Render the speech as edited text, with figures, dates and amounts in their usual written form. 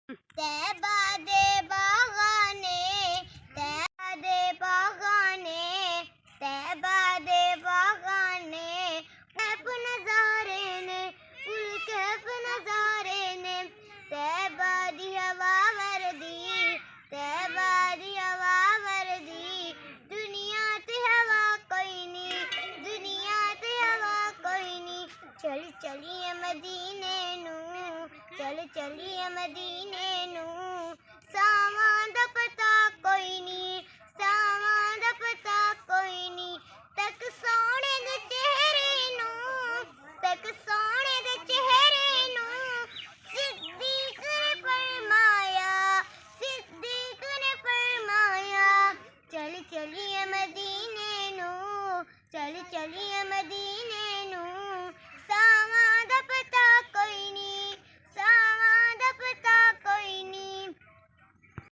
तैबा दे बागाने, तैबा दे बागाने, तैबा दे बागाने, कैफ नज़ारे ने, फुल कैफ नज़ारे ने, तैबा दी हवा वर्दी, तैबा दी हवा वर्दी, दुनिया ते हवा कोई नी, दुनिया ते हवा कोई नी, चल चलिए मदीने नू, चल चलिए मदीने